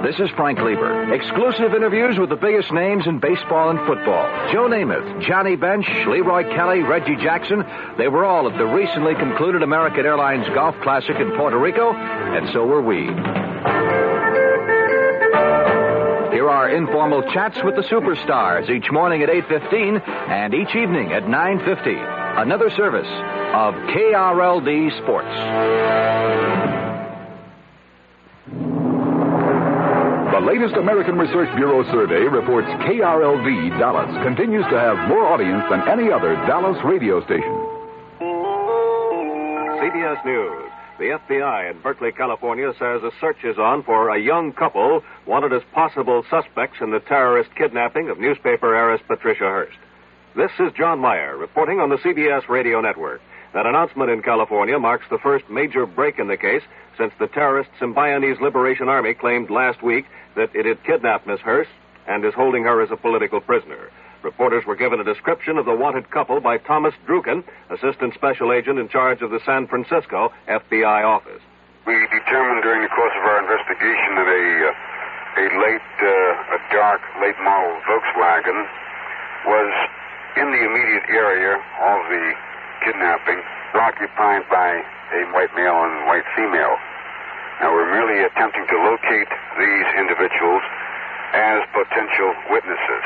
This is Frank Lieber. Exclusive interviews with the biggest names in baseball and football. Joe Namath, Johnny Bench, Leroy Kelly, Reggie Jackson. They were all at the recently concluded American Airlines Golf Classic in Puerto Rico, and so were we. Here are informal chats with the superstars each morning at 8:15 and each evening at 9:50. Another service of KRLD Sports. The latest American Research Bureau survey reports KRLD Dallas continues to have more audience than any other Dallas radio station. CBS News. The FBI in Berkeley, California says a search is on for a young couple wanted as possible suspects in the terrorist kidnapping of newspaper heiress Patricia Hearst. This is John Meyer reporting on the CBS radio network. That announcement in California marks the first major break in the case since the terrorist Symbionese Liberation Army claimed last week that it had kidnapped Miss Hearst and is holding her as a political prisoner. Reporters were given a description of the wanted couple by Thomas Druken, Assistant Special Agent in charge of the San Francisco FBI office. We determined during the course of our investigation that a dark, late model Volkswagen was in the immediate area of the kidnapping, occupied by a white male and white female. Now, we're merely attempting to locate these individuals as potential witnesses.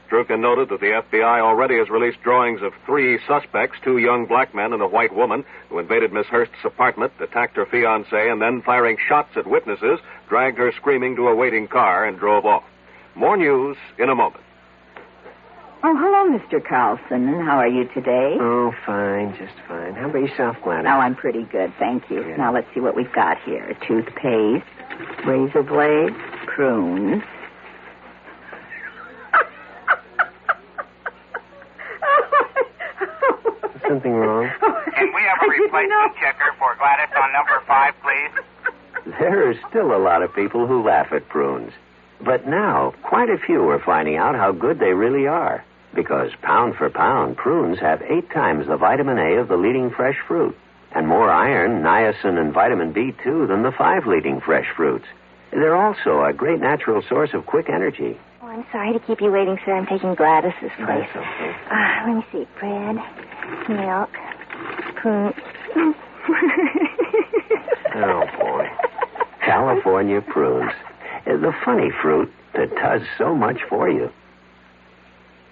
Druken noted that the FBI already has released drawings of 3 suspects, 2 young black men and a white woman, who invaded Miss Hearst's apartment, attacked her fiancé, and then, firing shots at witnesses, dragged her screaming to a waiting car and drove off. More news in a moment. Oh, hello, Mr. Carlson. And how are you today? Oh, fine, just fine. How about yourself, Gladys? Oh, I'm pretty good, thank you. Yeah. Now, let's see what we've got here. Toothpaste, razor blades, prunes. Something wrong? Can we have a replacement checker for Gladys on number 5, please? There are still a lot of people who laugh at prunes. But now, quite a few are finding out how good they really are. Because pound for pound, prunes have 8 times the vitamin A of the leading fresh fruit. And more iron, niacin, and vitamin B2 than the 5 leading fresh fruits. They're also a great natural source of quick energy. Oh, I'm sorry to keep you waiting, sir. I'm taking Gladys's place. That's okay. Let me see. Bread, milk, prunes. Oh, boy. California prunes. The funny fruit that does so much for you.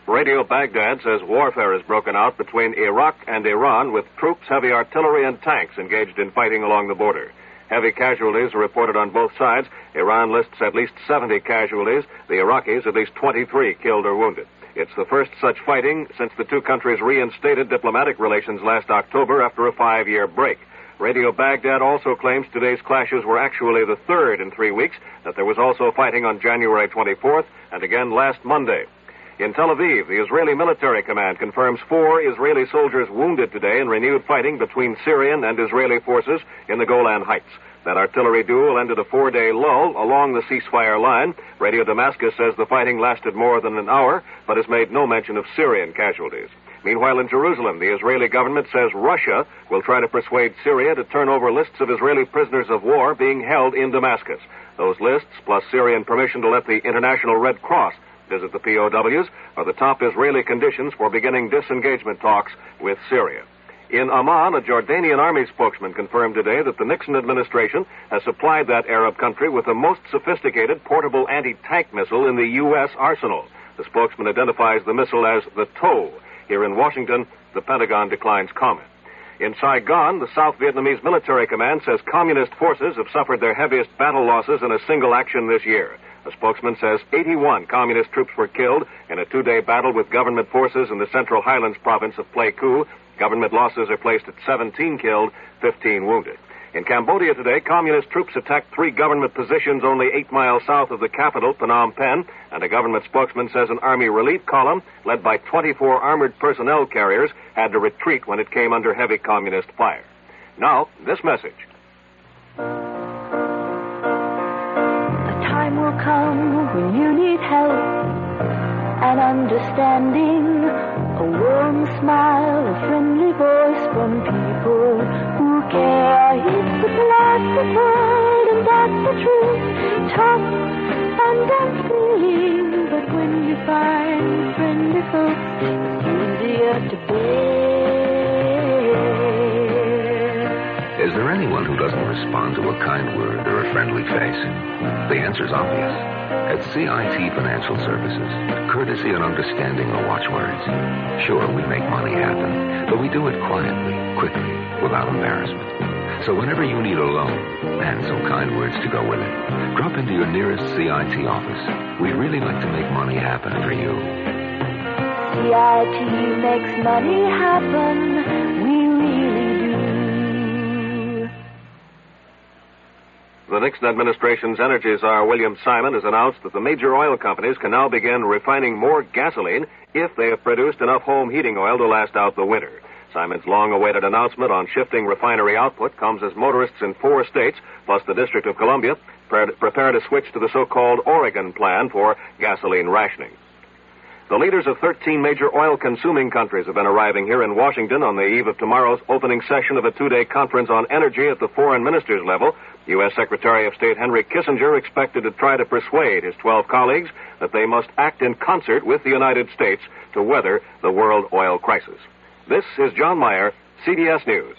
Radio Baghdad says warfare has broken out between Iraq and Iran with troops, heavy artillery, and tanks engaged in fighting along the border. Heavy casualties are reported on both sides. Iran lists at least 70 casualties. The Iraqis at least 23 killed or wounded. It's the first such fighting since the 2 countries reinstated diplomatic relations last October after a 5-year break. Radio Baghdad also claims today's clashes were actually the 3rd in 3 weeks, that there was also fighting on January 24th and again last Monday. In Tel Aviv, the Israeli Military Command confirms 4 Israeli soldiers wounded today in renewed fighting between Syrian and Israeli forces in the Golan Heights. That artillery duel ended a 4-day lull along the ceasefire line. Radio Damascus says the fighting lasted more than an hour, but has made no mention of Syrian casualties. Meanwhile, in Jerusalem, the Israeli government says Russia will try to persuade Syria to turn over lists of Israeli prisoners of war being held in Damascus. Those lists, plus Syrian permission to let the International Red Cross visit the POWs, are the top Israeli conditions for beginning disengagement talks with Syria. In Amman, a Jordanian army spokesman confirmed today that the Nixon administration has supplied that Arab country with the most sophisticated portable anti-tank missile in the U.S. arsenal. The spokesman identifies the missile as the TOW. Here in Washington, the Pentagon declines comment. In Saigon, the South Vietnamese military command says communist forces have suffered their heaviest battle losses in a single action this year. A spokesman says 81 communist troops were killed in a 2-day battle with government forces in the Central Highlands province of Pleiku. Government losses are placed at 17 killed, 15 wounded. In Cambodia today, communist troops attacked 3 government positions only 8 miles south of the capital, Phnom Penh, and a government spokesman says an army relief column, led by 24 armored personnel carriers, had to retreat when it came under heavy communist fire. Now, this message. A time will come when you need help and understanding, a warm smile, a friendly voice from people who care. It's the plastic world, and that's what truth, tough and dancing. But when you find friendly folks, it's easier to bear. Is there anyone who doesn't respond to a kind word or a friendly face? The answer's obvious. At CIT Financial Services, courtesy and understanding are watchwords. Sure, we make money happen, but we do it quietly, quickly, without embarrassment. So whenever you need a loan, and some kind words to go with it, drop into your nearest CIT office. We'd really like to make money happen for you. CIT makes money happen. We really do. The Nixon administration's energy czar, William Simon, has announced that the major oil companies can now begin refining more gasoline if they have produced enough home heating oil to last out the winter. Simon's long-awaited announcement on shifting refinery output comes as motorists in 4 states, plus the District of Columbia, prepare to switch to the so-called Oregon plan for gasoline rationing. The leaders of 13 major oil-consuming countries have been arriving here in Washington on the eve of tomorrow's opening session of a 2-day conference on energy at the foreign ministers level. U.S. Secretary of State Henry Kissinger expected to try to persuade his 12 colleagues that they must act in concert with the United States to weather the world oil crisis. This is John Meyer, CBS News.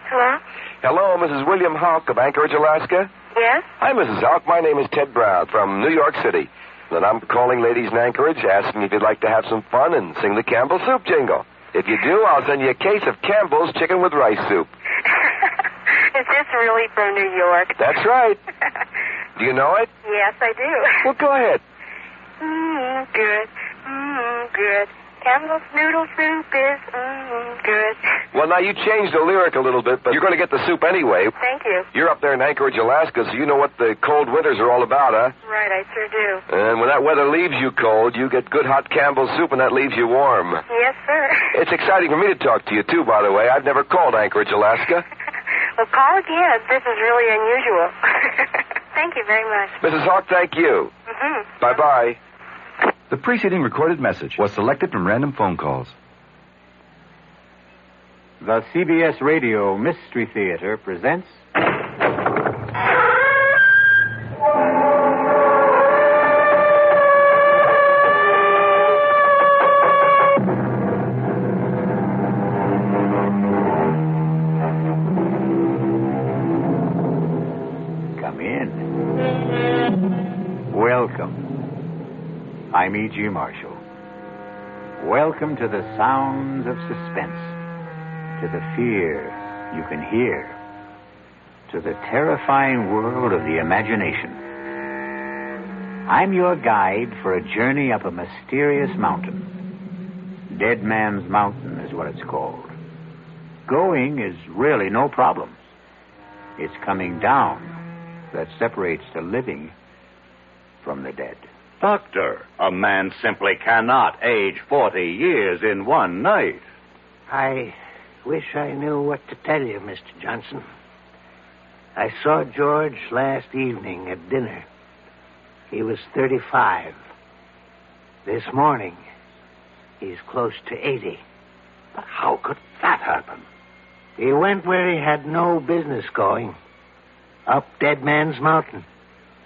Hello? Hello, Mrs. William Hawk of Anchorage, Alaska. Yes? Hi, Mrs. Hawk. My name is Ted Brown from New York City. And I'm calling ladies in Anchorage, asking if you'd like to have some fun and sing the Campbell Soup jingle. If you do, I'll send you a case of Campbell's chicken with rice soup. Is this really from New York? That's right. Do you know it? Yes, I do. Well, go ahead. Good. Good. Campbell's noodle soup is good. Well, now, you changed the lyric a little bit, but you're going to get the soup anyway. Thank you. You're up there in Anchorage, Alaska, so you know what the cold winters are all about, huh? Right, I sure do. And when that weather leaves you cold, you get good hot Campbell's soup, and that leaves you warm. Yes, sir. It's exciting for me to talk to you, too, by the way. I've never called Anchorage, Alaska. Well, call again. This is really unusual. Thank you very much. Mrs. Hawk, thank you. Bye-bye. The preceding recorded message was selected from random phone calls. The CBS Radio Mystery Theater presents... Come in. Welcome. I'm E.G. Marshall. Welcome to the sounds of suspense, to the fear you can hear, to the terrifying world of the imagination. I'm your guide for a journey up a mysterious mountain. Deadman's Mountain is what it's called. Going is really no problem. It's coming down that separates the living from the dead. Doctor, a man simply cannot age 40 years in one night. I wish I knew what to tell you, Mr. Johnson. I saw George last evening at dinner. He was 35. This morning, he's close to 80. But how could that happen? He went where he had no business going. Up Deadman's Mountain.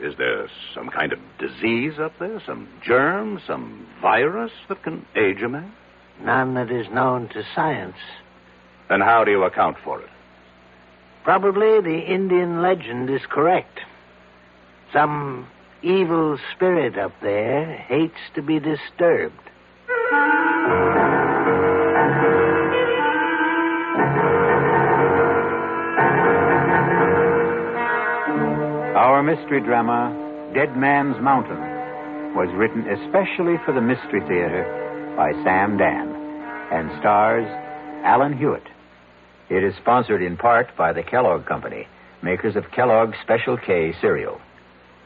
Is there some kind of disease up there? Some germ? Some virus that can age a man? None that is known to science. Then how do you account for it? Probably the Indian legend is correct. Some evil spirit up there hates to be disturbed. Our mystery drama, Deadman's Mountain, was written especially for the Mystery Theater by Sam Dan and stars Alan Hewitt. It is sponsored in part by the Kellogg Company, makers of Kellogg's Special K cereal.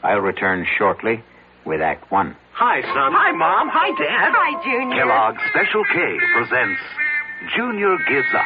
I'll return shortly with Act One. Hi, son. Hi, Mom. Hi, Dad. Hi, Junior. Kellogg's Special K presents Junior Gives Up.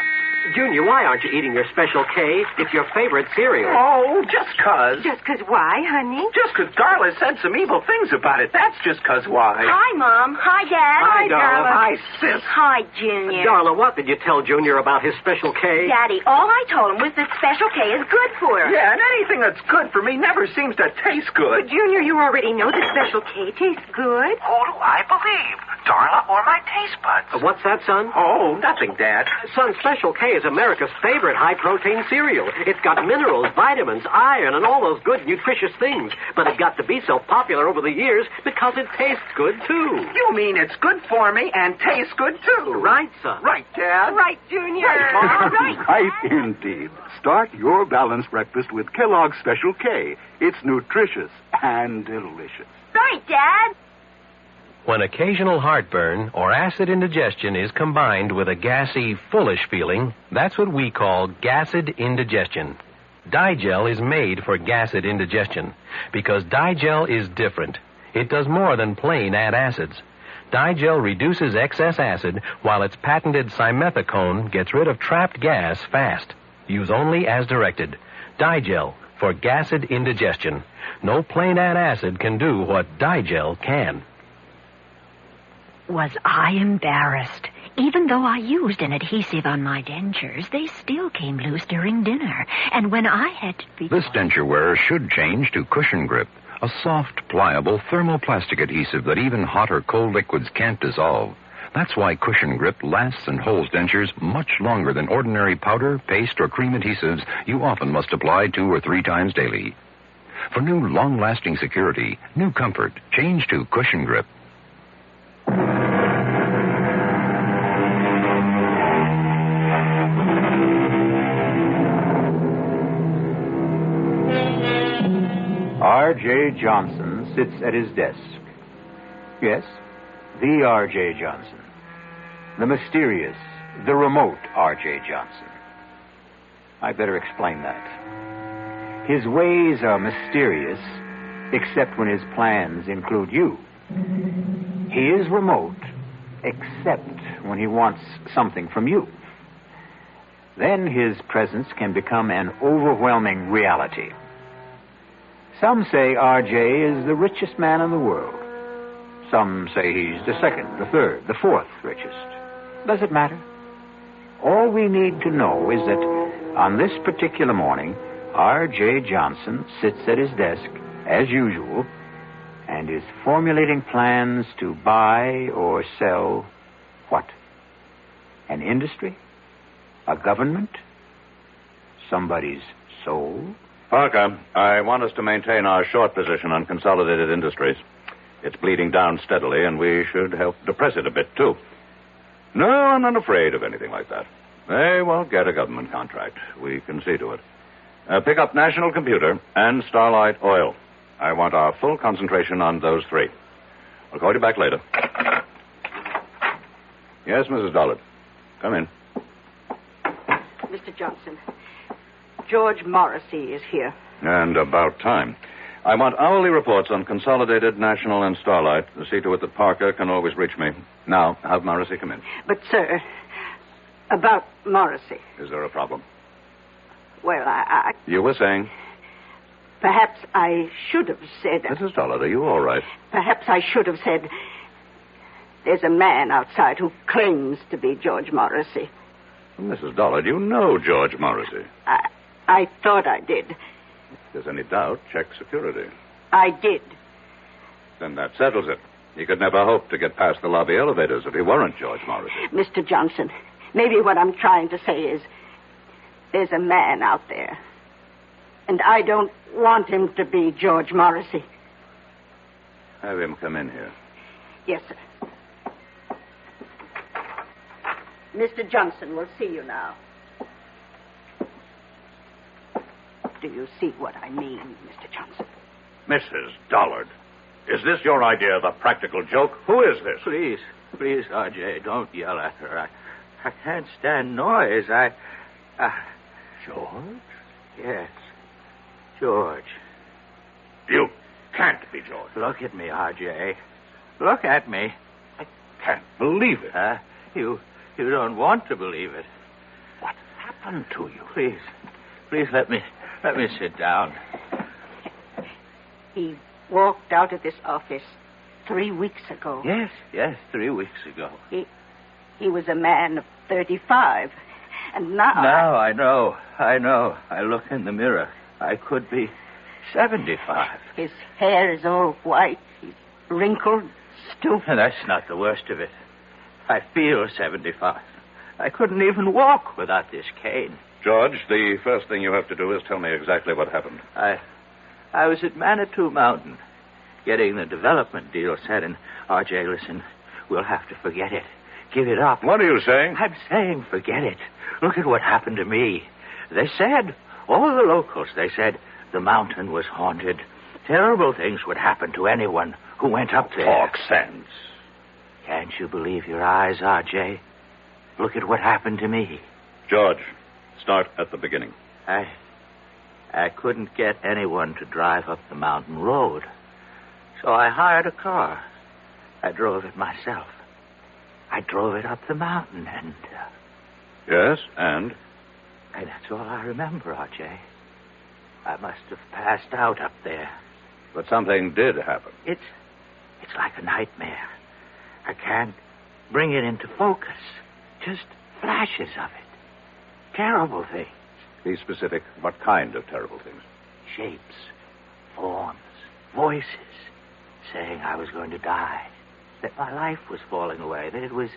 Junior, why aren't you eating your Special K? It's your favorite cereal. Oh, just 'cause. Just 'cause why, honey? Just 'cause Darla said some evil things about it. That's just 'cause why. Hi, Mom. Hi, Dad. Hi, Darla. Hi, sis. Hi, Junior. Darla, what did you tell Junior about his Special K? Daddy, all I told him was that Special K is good for us. Yeah, and anything that's good for me never seems to taste good. But, Junior, you already know that Special K tastes good. Who do I believe? Darla or my taste buds? What's that, son? Oh, nothing, Dad. Son, Special K is America's favorite high-protein cereal. It's got minerals, vitamins, iron, and all those good, nutritious things. But it got to be so popular over the years because it tastes good, too. You mean it's good for me and tastes good, too? Right, son. Right, Dad. Right, Junior. Right, Mom. Right. Right, indeed. Start your balanced breakfast with Kellogg's Special K. It's nutritious and delicious. Right, Dad. When occasional heartburn or acid indigestion is combined with a gassy, foolish feeling, that's what we call gassed indigestion. Digel is made for gassed indigestion because Digel is different. It does more than plain add acids. Digel reduces excess acid while its patented simethicone gets rid of trapped gas fast. Use only as directed. Digel for gassed indigestion. No plain add acid can do what Digel can. Was I embarrassed? Even though I used an adhesive on my dentures, they still came loose during dinner. And when I had to be... This denture wearer should change to Cushion Grip, a soft, pliable thermoplastic adhesive that even hot or cold liquids can't dissolve. That's why Cushion Grip lasts and holds dentures much longer than ordinary powder, paste, or cream adhesives you often must apply 2 or 3 times daily. For new, long-lasting security, new comfort, change to Cushion Grip. R.J. Johnson sits at his desk. Yes, the R.J. Johnson. The mysterious, the remote R.J. Johnson. I'd better explain that. His ways are mysterious, except when his plans include you. He is remote, except when he wants something from you. Then his presence can become an overwhelming reality. Some say R.J. is the richest man in the world. Some say he's the second, the third, the fourth richest. Does it matter? All we need to know is that on this particular morning, R.J. Johnson sits at his desk, as usual, and is formulating plans to buy or sell what? An industry? A government? Somebody's soul? Parker, I want us to maintain our short position on Consolidated Industries. It's bleeding down steadily, and we should help depress it a bit, too. No, I'm not afraid of anything like that. They won't get a government contract. We can see to it. Pick up National Computer and Starlight Oil. I want our full concentration on those 3. I'll call you back later. Yes, Mrs. Dollard. Come in. Mr. Johnson, George Morrissey is here. And about time. I want hourly reports on Consolidated, National, and Starlight. See to it that Parker can always reach me. Now, have Morrissey come in. But, sir, about Morrissey. Is there a problem? Well, I... You were saying? Perhaps I should have said... Mrs. Dollard, are you all right? Perhaps I should have said... There's a man outside who claims to be George Morrissey. Mrs. Dollard, you know George Morrissey. I thought I did. If there's any doubt, check security. I did. Then that settles it. He could never hope to get past the lobby elevators if he weren't George Morrissey. Mr. Johnson, maybe what I'm trying to say is there's a man out there. And I don't want him to be George Morrissey. Have him come in here. Yes, sir. Mr. Johnson will see you now. Do you see what I mean, Mr. Johnson? Mrs. Dollard, is this your idea of a practical joke? Who is this? Please, R.J., don't yell at her. I can't stand noise. George? Yes, George. You can't be George. Look at me, R.J. Look at me. I can't believe it. You don't want to believe it. What? done to you? Please let me sit down. He walked out of this office 3 weeks ago. Yes, 3 weeks ago. He was a man of 35. And now... Now I know. I look in the mirror. I could be 75. His hair is all white. He's wrinkled, stooped. And that's not the worst of it. I feel 75. I couldn't even walk without this cane. George, the first thing you have to do is tell me exactly what happened. I was at Manitou Mountain getting the development deal set, and R.J., listen, we'll have to forget it. Give it up. What are you saying? I'm saying forget it. Look at what happened to me. They said, all the locals, they said, the mountain was haunted. Terrible things would happen to anyone who went up there. Talk sense. Can't you believe your eyes, R.J.? Look at what happened to me. George, start at the beginning. I couldn't get anyone to drive up the mountain road. So I hired a car. I drove it myself. I drove it up the mountain and... Yes, and? And that's all I remember, R.J. I must have passed out up there. But something did happen. It's like a nightmare. I can't bring it into focus. Just flashes of it. Terrible things. Be specific. What kind of terrible things? Shapes, forms, voices, saying I was going to die, that my life was falling away, that it was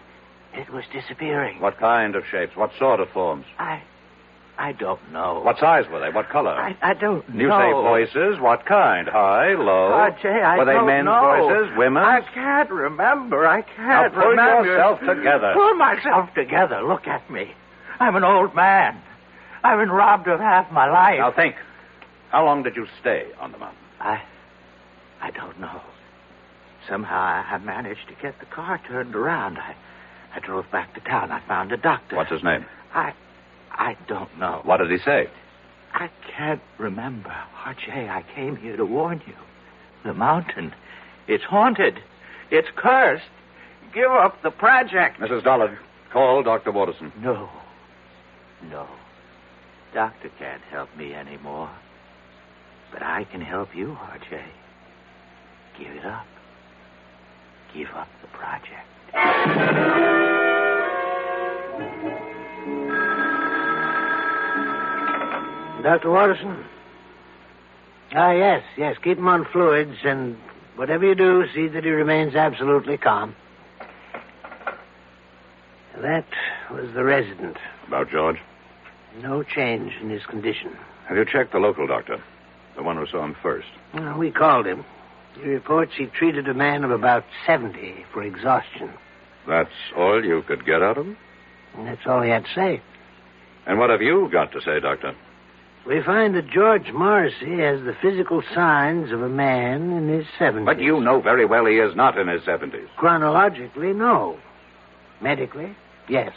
disappearing. What kind of shapes? What sort of forms? I don't know. What size were they? What color? I don't know. You say voices. What kind? High, low? R.J., I were they don't men's know. voices? Women's? I can't remember. I can't now pull remember. yourself together. Pull myself together. Look at me. I'm an old man. I've been robbed of half my life. Now think. How long did you stay on the mountain? I don't know. Somehow I managed to get the car turned around. I drove back to town. I found a doctor. What's his name? I don't know. What did he say? I can't remember. R.J., I came here to warn you. The mountain, it's haunted. It's cursed. Give up the project. Mrs. Dollard, call Dr. Waterson. No. Doctor can't help me anymore. But I can help you, R.J. Give it up. Give up the project. Dr. Waterson? Yes. Keep him on fluids, and whatever you do, see that he remains absolutely calm. That was the resident. About George? No change in his condition. Have you checked the local doctor? The one who saw him first? We called him. He reports he treated a man of about 70 for exhaustion. That's all you could get out of him? And that's all he had to say. And what have you got to say, Doctor? We find that George Morrissey has the physical signs of a man in his 70s. But you know very well he is not in his 70s. Chronologically, no. Medically, yes.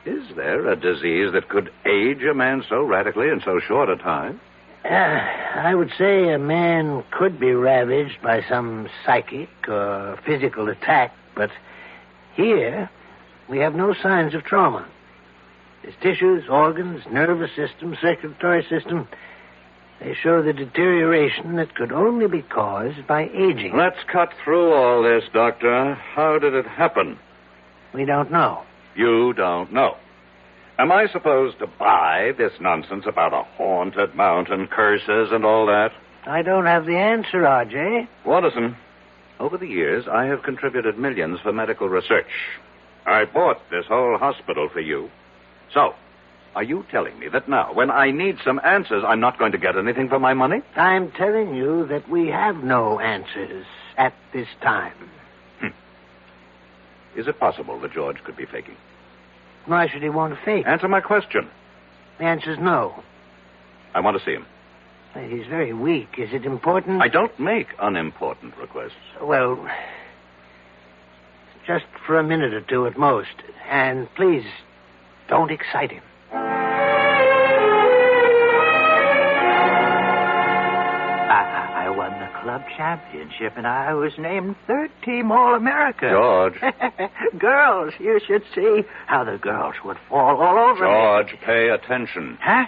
Is there a disease that could age a man so radically in so short a time? I would say a man could be ravaged by some psychic or physical attack, but here we have no signs of trauma. His tissues, organs, nervous system, circulatory system, they show the deterioration that could only be caused by aging. Let's cut through all this, Doctor. How did it happen? We don't know. You don't know. Am I supposed to buy this nonsense about a haunted mountain, curses, and all that? I don't have the answer, R.J. Watterson, over the years, I have contributed millions for medical research. I bought this whole hospital for you. So, are you telling me that now, when I need some answers, I'm not going to get anything for my money? I'm telling you that we have no answers at this time. Is it possible that George could be faking? Why should he want to fake? Answer my question. The answer's no. I want to see him. He's very weak. Is it important? I don't make unimportant requests. Well, just for a minute or two at most. And please, don't excite him. I won the club championship, and I was named third team All-America. George. Girls, you should see how the girls would fall all over me. George, pay attention. Huh?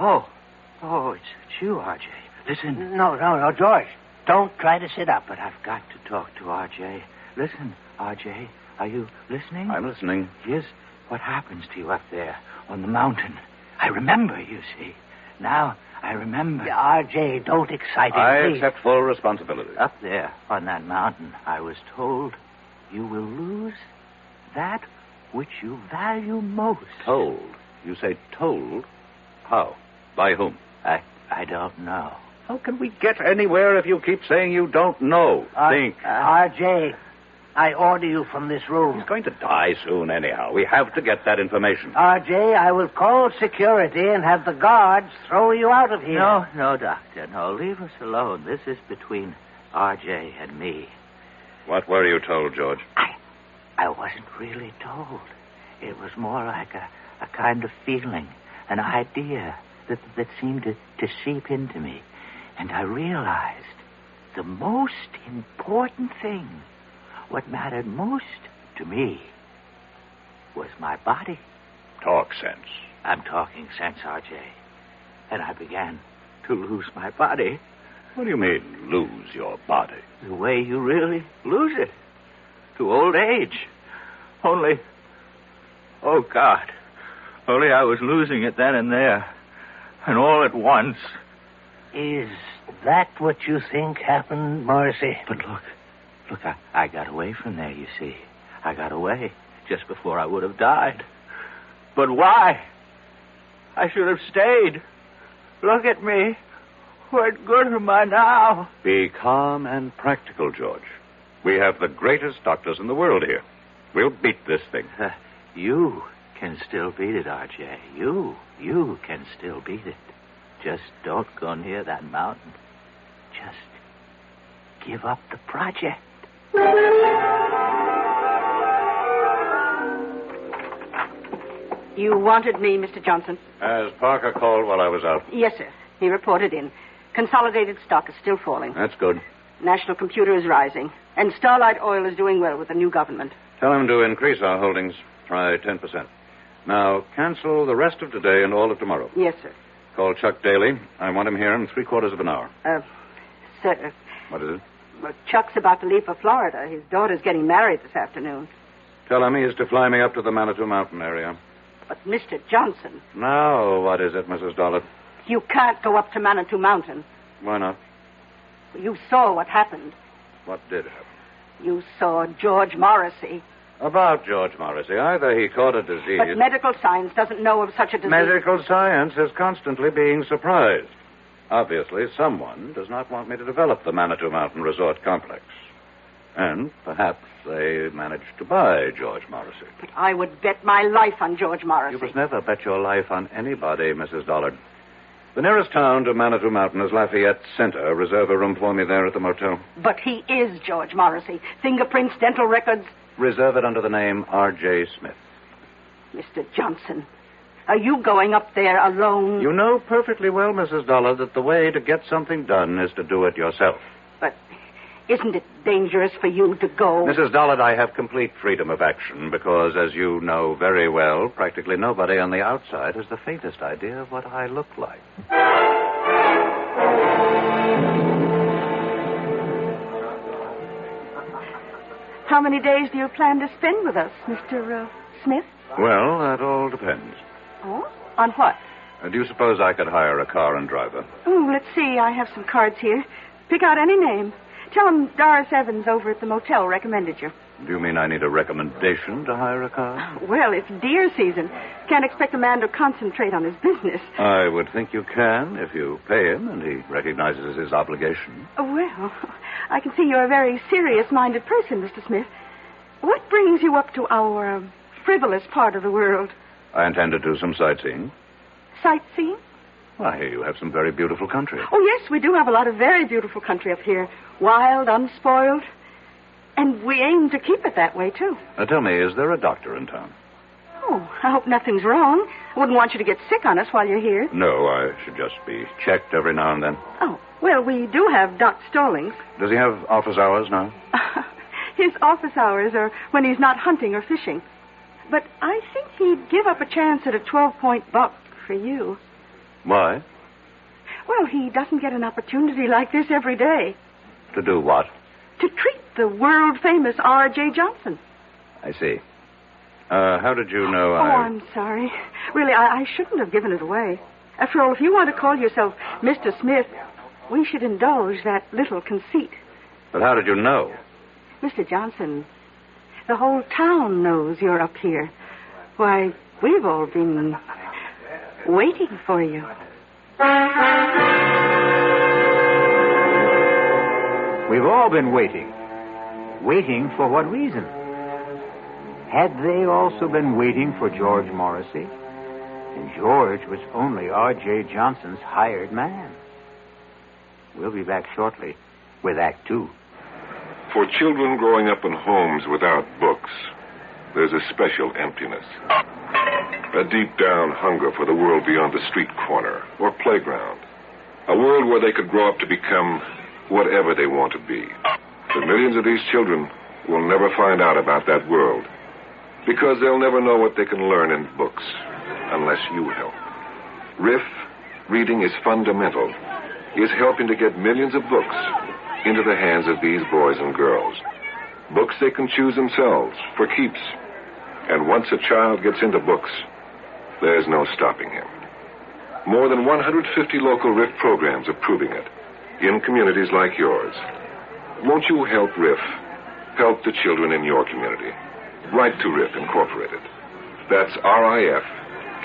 Oh, it's you, R.J. Listen. No, George. Don't try to sit up, but I've got to talk to R.J. Listen, R.J., are you listening? I'm listening. Here's what happens to you up there on the mountain. I remember, you see. Now, I remember. R.J., don't excite him, I please. accept full responsibility. Up there on that mountain, I was told you will lose that which you value most. Told? You say told? How? By whom? I don't know. How can we get anywhere if you keep saying you don't know? Think. R.J., I order you from this room. He's going to die soon anyhow. We have to get that information. R.J., I will call security and have the guards throw you out of here. No, Doctor. No, leave us alone. This is between R.J. and me. What were you told, George? I wasn't really told. It was more like a kind of feeling, an idea that seemed to seep into me. And I realized the most important thing, what mattered most to me, was my body. Talk sense. I'm talking sense, R.J. And I began to lose my body. What do you mean, lose your body? The way you really lose it. To old age. Only, oh, God. Only I was losing it then and there. And all at once. Is that what you think happened, Morrissey? But look, I got away from there, you see. I got away just before I would have died. But why? I should have stayed. Look at me. What good am I now? Be calm and practical, George. We have the greatest doctors in the world here. We'll beat this thing. You can still beat it, R.J. You can still beat it. Just don't go near that mountain. Just give up the project. You wanted me, Mr. Johnson? As Parker called while I was out. Yes, sir. He reported in. Consolidated stock is still falling. That's good. National Computer is rising. And Starlight Oil is doing well with the new government. Tell him to increase our holdings. Try 10%. Now, cancel the rest of today and all of tomorrow. Yes, sir. Call Chuck Daly. I want him here in 3/4 of an hour. Sir. What is it? Well, Chuck's about to leave for Florida. His daughter's getting married this afternoon. Tell him he is to fly me up to the Manitou Mountain area. But, Mr. Johnson... Now, what is it, Mrs. Dollard? You can't go up to Manitou Mountain. Why not? You saw what happened. What did happen? You saw George Morrissey. About George Morrissey. Either he caught a disease... But medical science doesn't know of such a disease. Medical science is constantly being surprised. Obviously, someone does not want me to develop the Manitou Mountain Resort Complex. And perhaps they managed to buy George Morrissey. But I would bet my life on George Morrissey. You must never bet your life on anybody, Mrs. Dollard. The nearest town to Manitou Mountain is Lafayette Center. Reserve a room for me there at the motel. But he is George Morrissey. Fingerprints, dental records. Reserve it under the name R.J. Smith. Mr. Johnson, are you going up there alone? You know perfectly well, Mrs. Dollard, that the way to get something done is to do it yourself. But isn't it dangerous for you to go? Mrs. Dollard, I have complete freedom of action because, as you know very well, practically nobody on the outside has the faintest idea of what I look like. How many days do you plan to spend with us, Mr. Smith? Well, that all depends. Oh? On what? Do you suppose I could hire a car and driver? Oh, let's see. I have some cards here. Pick out any name. Tell him Doris Evans over at the motel recommended you. Do you mean I need a recommendation to hire a car? Well, it's deer season. Can't expect a man to concentrate on his business. I would think you can if you pay him and he recognizes his obligation. Well, I can see you're a very serious-minded person, Mr. Smith. What brings you up to our frivolous part of the world? I intend to do some sightseeing. Sightseeing? Why, you have some very beautiful country. Oh, yes, we do have a lot of very beautiful country up here. Wild, unspoiled. And we aim to keep it that way, too. Now, tell me, is there a doctor in town? Oh, I hope nothing's wrong. Wouldn't want you to get sick on us while you're here. No, I should just be checked every now and then. Oh, well, we do have Doc Stallings. Does he have office hours now? His office hours are when he's not hunting or fishing. But I think he'd give up a chance at a 12-point buck for you. Why? Well, he doesn't get an opportunity like this every day. To do what? To treat the world-famous R.J. Johnson. I see. How did you know I'm sorry. Really, I shouldn't have given it away. After all, if you want to call yourself Mr. Smith, we should indulge that little conceit. But how did you know? Mr. Johnson, the whole town knows you're up here. Why, we've all been waiting for you. We've all been waiting. Waiting for what reason? Had they also been waiting for George Morrissey? And George was only R.J. Johnson's hired man. We'll be back shortly with Act 2. For children growing up in homes without books, there's a special emptiness. A deep-down hunger for the world beyond the street corner or playground. A world where they could grow up to become whatever they want to be. But millions of these children will never find out about that world because they'll never know what they can learn in books unless you help. RIF, Reading is Fundamental, is helping to get millions of books into the hands of these boys and girls. Books they can choose themselves for keeps. And once a child gets into books, there's no stopping him. More than 150 local RIF programs are proving it in communities like yours. Won't you help RIF? Help the children in your community. Write to RIF Incorporated. That's RIF,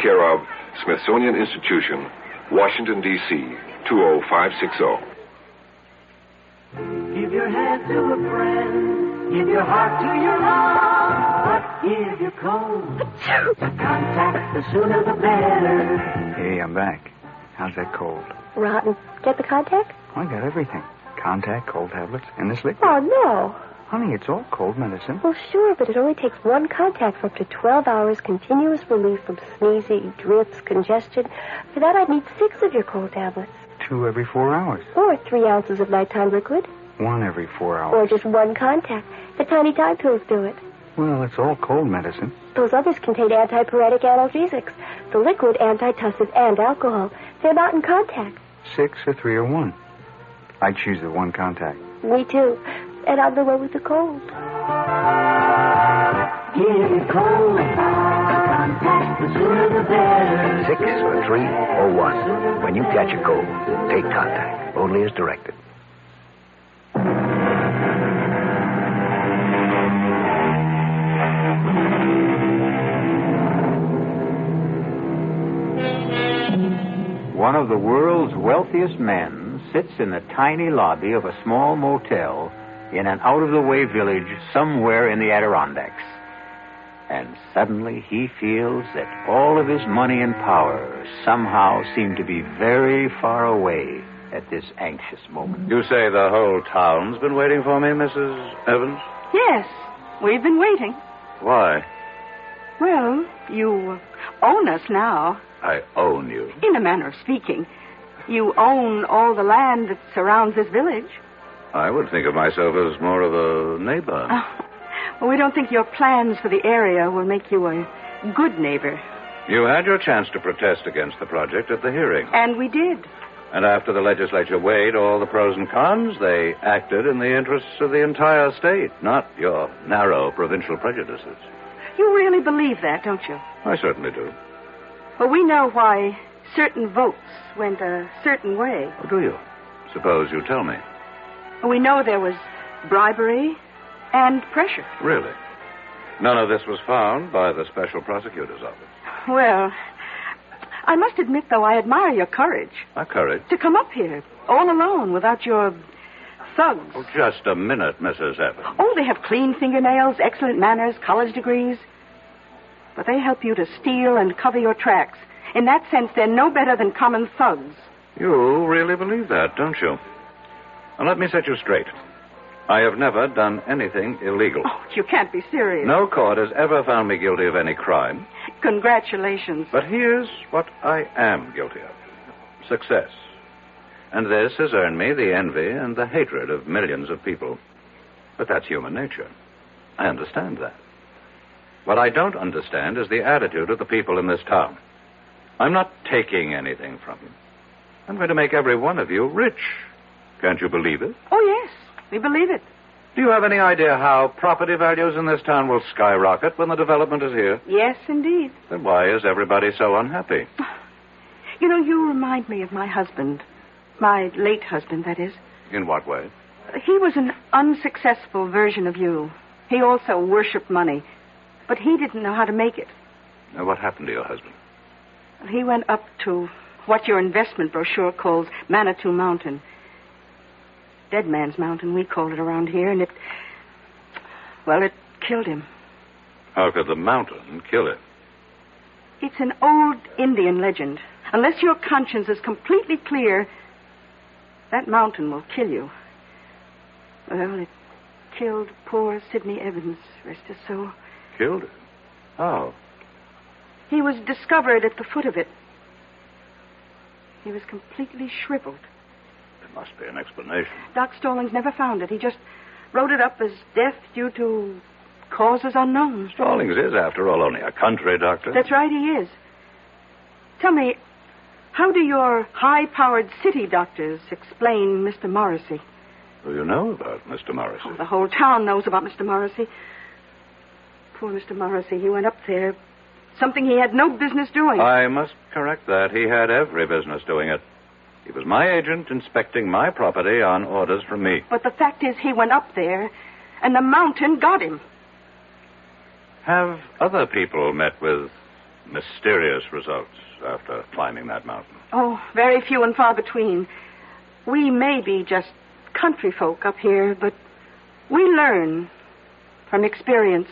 care of Smithsonian Institution, Washington, D.C., 20560. Give your hand to a friend. Give your heart to your love. But if you're cold, contact, the sooner the better. Hey, I'm back. How's that cold? Rotten. Get the contact? I got everything. Contact, cold tablets, and this liquid. Oh, no. Honey, it's all cold medicine. Well, sure, but it only takes one contact for up to 12 hours continuous relief from sneezing, drips, congestion. For that, I'd need 6 of your cold tablets. 2 every 4 hours. Or 3 ounces of nighttime liquid. 1 every 4 hours. Or just one contact. The tiny time pills do it. Well, it's all cold medicine. Those others contain antipyretic analgesics. The liquid, antitussive, and alcohol. They're not in contact. 6 or 3 or 1. I choose the one contact. Me too. And I'm the one with the cold. Give your cold contact, the sooner the better. 6 or 3 or 1. When you catch a cold, take contact. Only as directed. One of the world's wealthiest men sits in the tiny lobby of a small motel in an out-of-the-way village somewhere in the Adirondacks. And suddenly he feels that all of his money and power somehow seem to be very far away at this anxious moment. You say the whole town's been waiting for me, Mrs. Evans? Yes, we've been waiting. Why? Well, you own us now. I own you. In a manner of speaking. You own all the land that surrounds this village. I would think of myself as more of a neighbor. Well, we don't think your plans for the area will make you a good neighbor. You had your chance to protest against the project at the hearing. And we did. And after the legislature weighed all the pros and cons, they acted in the interests of the entire state, not your narrow provincial prejudices. You really believe that, don't you? I certainly do. Well, we know why certain votes went a certain way. Oh, do you? Suppose you tell me. We know there was bribery and pressure. Really? None of this was found by the special prosecutor's office. Well, I must admit, though, I admire your courage. My courage? To come up here, all alone, without your thugs. Oh, just a minute, Mrs. Evans. Oh, they have clean fingernails, excellent manners, college degrees. But they help you to steal and cover your tracks. In that sense, they're no better than common thugs. You really believe that, don't you? Now, let me set you straight. I have never done anything illegal. Oh, you can't be serious. No court has ever found me guilty of any crime. Congratulations. But here's what I am guilty of. Success. And this has earned me the envy and the hatred of millions of people. But that's human nature. I understand that. What I don't understand is the attitude of the people in this town. I'm not taking anything from you. I'm going to make every one of you rich. Can't you believe it? Oh, yes. We believe it. Do you have any idea how property values in this town will skyrocket when the development is here? Yes, indeed. Then why is everybody so unhappy? You know, you remind me of my husband. My late husband, that is. In what way? He was an unsuccessful version of you. He also worshipped money. But he didn't know how to make it. Now, what happened to your husband? He went up to what your investment brochure calls Manitou Mountain. Deadman's Mountain, we call it around here, and it killed him. How could the mountain kill him? It's an old Indian legend. Unless your conscience is completely clear, that mountain will kill you. Well, it killed poor Sidney Evans, rest his soul. Killed him? How? He was discovered at the foot of it. He was completely shriveled. There must be an explanation. Doc Stallings never found it. He just wrote it up as death due to causes unknown. Stallings is, after all, only a country doctor. That's right, he is. Tell me, how do your high-powered city doctors explain Mr. Morrissey? Well, you know about Mr. Morrissey. Oh, the whole town knows about Mr. Morrissey. Poor Mr. Morrissey, he went up there. Something he had no business doing. I must correct that. He had every business doing it. He was my agent inspecting my property on orders from me. But the fact is, he went up there, and the mountain got him. Have other people met with mysterious results after climbing that mountain? Oh, very few and far between. We may be just country folk up here, but we learn from experience.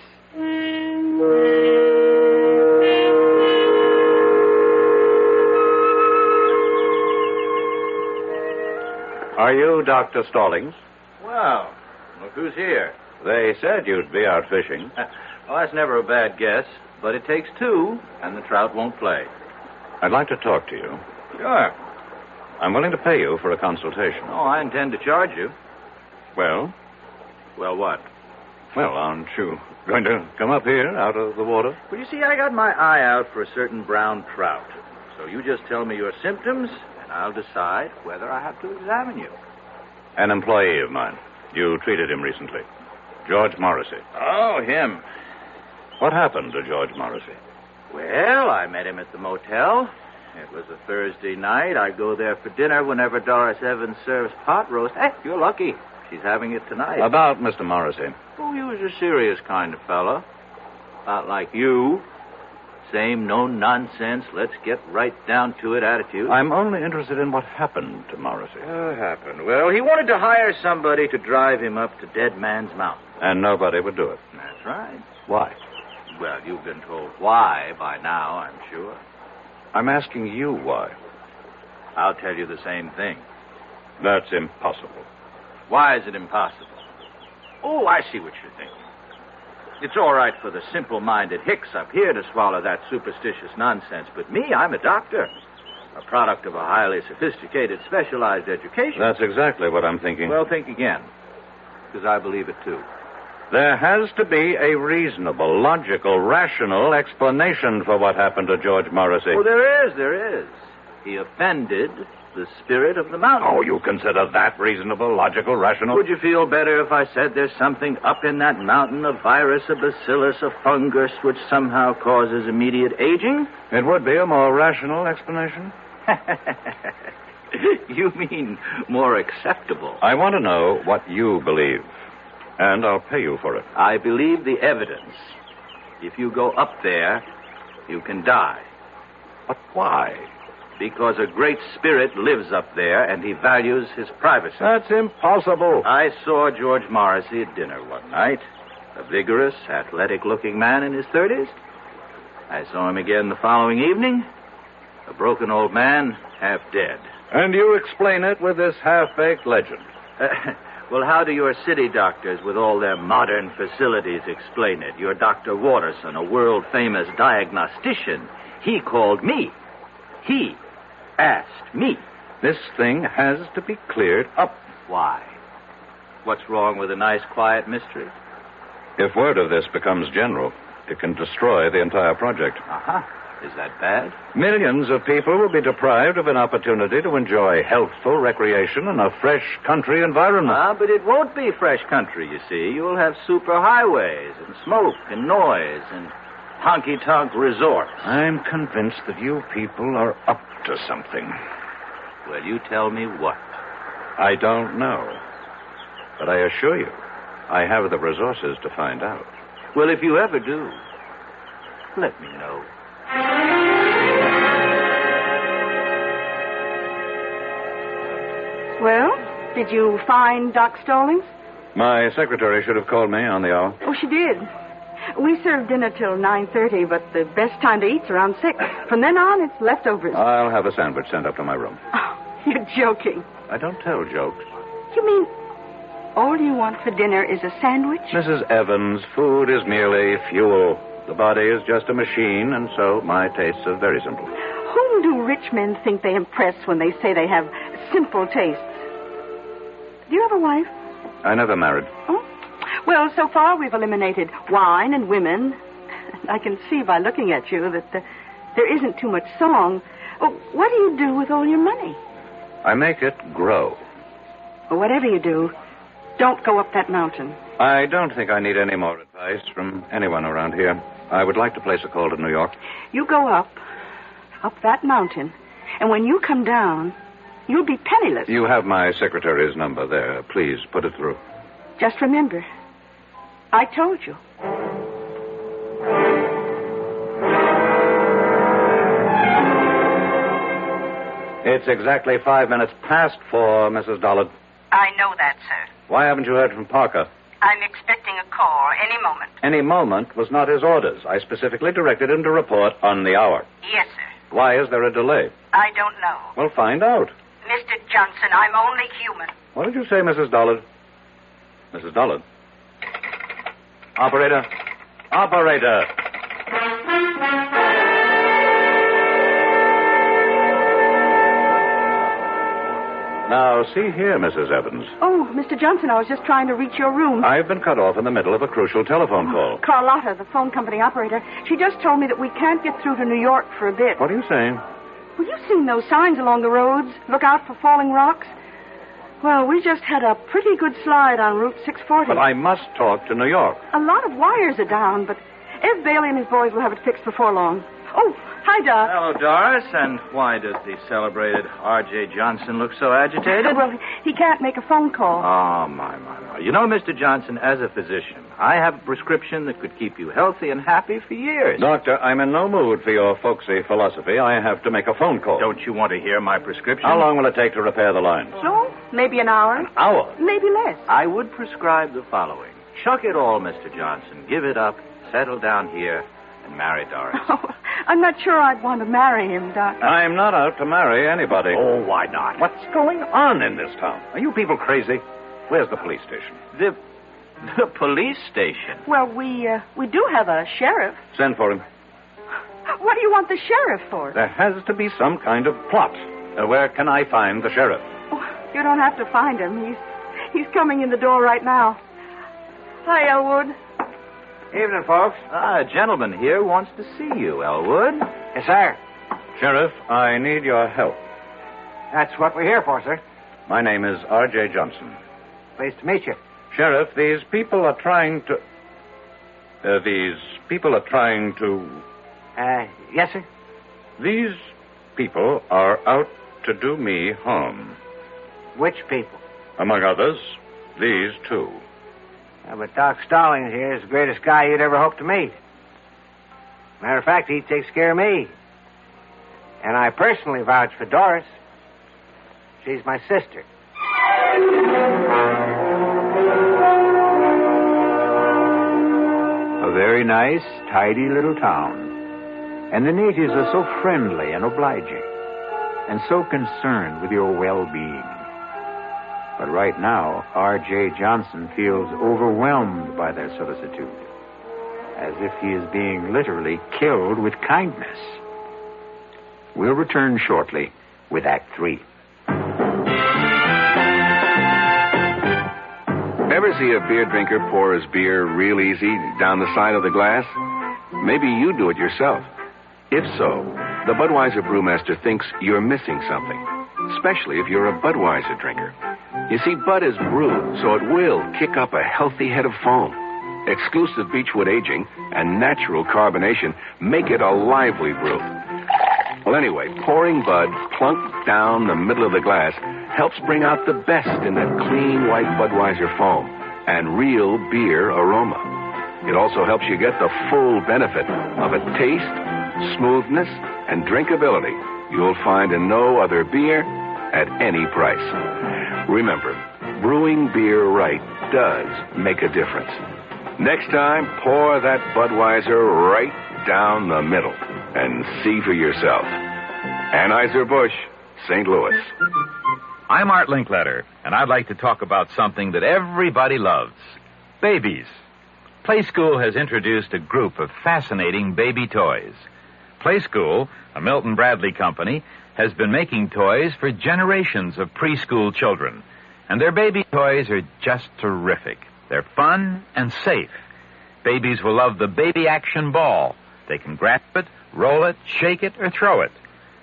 Are you Dr. Stallings? Well, look who's here. They said you'd be out fishing. Well, that's never a bad guess, but it takes two, and the trout won't play. I'd like to talk to you. Sure. I'm willing to pay you for a consultation. Oh, I intend to charge you. Well? Well, what? Well, aren't you going to come up here out of the water? Well, you see, I got my eye out for a certain brown trout. So you just tell me your symptoms, and I'll decide whether I have to examine you. An employee of mine. You treated him recently. George Morrissey. Oh, him. What happened to George Morrissey? Well, I met him at the motel. It was a Thursday night. I go there for dinner whenever Doris Evans serves pot roast. Hey, you're lucky. She's having it tonight. About Mr. Morrissey. Oh, he was a serious kind of fellow. Not like you. Same no-nonsense, let's get right down to it attitude. I'm only interested in what happened to Morrissey. What happened? Well, he wanted to hire somebody to drive him up to Deadman's Mountain. And nobody would do it. That's right. Why? Well, you've been told why by now, I'm sure. I'm asking you why. I'll tell you the same thing. That's impossible. Why is it impossible? Oh, I see what you're thinking. It's all right for the simple-minded hicks up here to swallow that superstitious nonsense, but me, I'm a doctor. A product of a highly sophisticated, specialized education. That's exactly what I'm thinking. Well, think again, because I believe it, too. There has to be a reasonable, logical, rational explanation for what happened to George Morrissey. Oh, there is. He offended the spirit of the mountain. Oh, you consider that reasonable, logical, rational? Would you feel better if I said there's something up in that mountain, a virus, a bacillus, a fungus, which somehow causes immediate aging? It would be a more rational explanation. You mean more acceptable? I want to know what you believe, and I'll pay you for it. I believe the evidence. If you go up there, you can die. But why? Because a great spirit lives up there, and he values his privacy. That's impossible. I saw George Morrissey at dinner one night. A vigorous, athletic-looking man in his 30s. I saw him again the following evening. A broken old man, half dead. And you explain it with this half-baked legend. Well, how do your city doctors, with all their modern facilities, explain it? Your Dr. Watterson, a world-famous diagnostician, he called me. He asked me. This thing has to be cleared up. Why? What's wrong with a nice, quiet mystery? If word of this becomes general, it can destroy the entire project. Uh-huh. Is that bad? Millions of people will be deprived of an opportunity to enjoy healthful recreation in a fresh country environment. But it won't be fresh country, you see. You'll have superhighways and smoke and noise and honky-tonk resorts. I'm convinced that you people are up to something. Well, you tell me what. I don't know. But I assure you, I have the resources to find out. Well, if you ever do, let me know. Well, did you find Doc Stallings? My secretary should have called me on the hour. Oh, she did. We serve dinner till 9:30, but the best time to eat's around 6. From then on, it's leftovers. I'll have a sandwich sent up to my room. Oh, you're joking. I don't tell jokes. You mean all you want for dinner is a sandwich? Mrs. Evans, food is merely fuel. The body is just a machine, and so my tastes are very simple. Whom do rich men think they impress when they say they have simple tastes? Do you have a wife? I never married. Oh? Well, so far we've eliminated wine and women. I can see by looking at you that there isn't too much song. Oh, what do you do with all your money? I make it grow. Well, whatever you do, don't go up that mountain. I don't think I need any more advice from anyone around here. I would like to place a call to New York. You go up that mountain, and when you come down, you'll be penniless. You have my secretary's number there. Please put it through. Just remember, I told you. It's exactly 5 minutes past 4, Mrs. Dollard. I know that, sir. Why haven't you heard from Parker? I'm expecting a call any moment. Any moment was not his orders. I specifically directed him to report on the hour. Yes, sir. Why is there a delay? I don't know. Well, find out. Mr. Johnson, I'm only human. What did you say, Mrs. Dollard? Mrs. Dollard? Operator? Operator! Now, see here, Mrs. Evans. Oh, Mr. Johnson, I was just trying to reach your room. I've been cut off in the middle of a crucial telephone call. Carlotta, the phone company operator, she just told me that we can't get through to New York for a bit. What are you saying? Well, you've seen those signs along the roads. Look out for falling rocks. Well, we just had a pretty good slide on Route 640. But I must talk to New York. A lot of wires are down, but Ed Bailey and his boys will have it fixed before long. Oh, hi, Doc. Hello, Doris. And why does the celebrated R.J. Johnson look so agitated? Well, he can't make a phone call. Oh, my. You know, Mr. Johnson, as a physician, I have a prescription that could keep you healthy and happy for years. Doctor, I'm in no mood for your folksy philosophy. I have to make a phone call. Don't you want to hear my prescription? How long will it take to repair the lines? So, maybe an hour. An hour? Maybe less. I would prescribe the following. Chuck it all, Mr. Johnson. Give it up. Settle down here and marry Doris. Oh, I'm not sure I'd want to marry him, Doc. I'm not out to marry anybody. Oh, why not? What's going on in this town? Are you people crazy? Where's the police station? The police station? Well, we do have a sheriff. Send for him. What do you want the sheriff for? There has to be some kind of plot. Where can I find the sheriff? Oh, you don't have to find him. He's coming in the door right now. Hi, Elwood. Evening, folks. A gentleman here wants to see you, Elwood. Yes, sir. Sheriff, I need your help. That's what we're here for, sir. My name is R.J. Johnson. Pleased to meet you. Sheriff, these people are trying to... Yes, sir? These people are out to do me harm. Which people? Among others, these two. But Doc Stallings here is the greatest guy you'd ever hope to meet. Matter of fact, he takes care of me. And I personally vouch for Doris. She's my sister. A very nice, tidy little town. And the natives are so friendly and obliging, and so concerned with your well-being. But right now, R.J. Johnson feels overwhelmed by their solicitude, as if he is being literally killed with kindness. We'll return shortly with Act 3. Ever see a beer drinker pour his beer real easy down the side of the glass? Maybe you do it yourself. If so, the Budweiser brewmaster thinks you're missing something, especially if you're a Budweiser drinker. You see, Bud is brewed, so it will kick up a healthy head of foam. Exclusive beechwood aging and natural carbonation make it a lively brew. Well, anyway, pouring Bud plunk down the middle of the glass helps bring out the best in that clean white Budweiser foam and real beer aroma. It also helps you get the full benefit of a taste, smoothness, and drinkability you'll find in no other beer at any price. Remember, brewing beer right does make a difference. Next time, pour that Budweiser right down the middle and see for yourself. Anheuser-Busch, St. Louis. I'm Art Linkletter, and I'd like to talk about something that everybody loves. Babies. Playschool has introduced a group of fascinating baby toys. Playschool, a Milton Bradley company, has been making toys for generations of preschool children. And their baby toys are just terrific. They're fun and safe. Babies will love the baby action ball. They can grasp it, roll it, shake it, or throw it.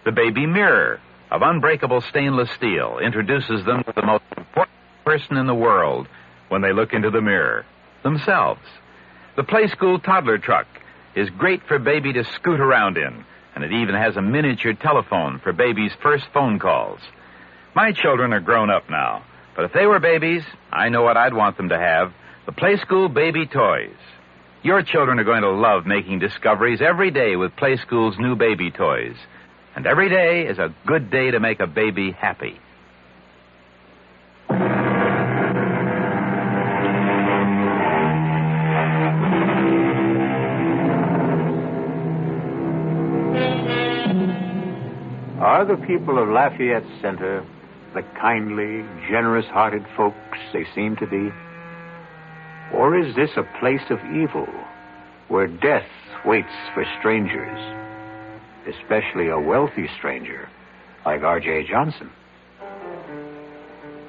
The baby mirror of unbreakable stainless steel introduces them to the most important person in the world when they look into the mirror, themselves. The Playschool toddler truck is great for baby to scoot around in, and it even has a miniature telephone for baby's first phone calls. My children are grown up now, but if they were babies, I know what I'd want them to have, the Playschool baby toys. Your children are going to love making discoveries every day with Playschool's new baby toys. And every day is a good day to make a baby happy. Are the people of Lafayette Center the kindly, generous-hearted folks they seem to be? Or is this a place of evil where death waits for strangers, especially a wealthy stranger like R.J. Johnson?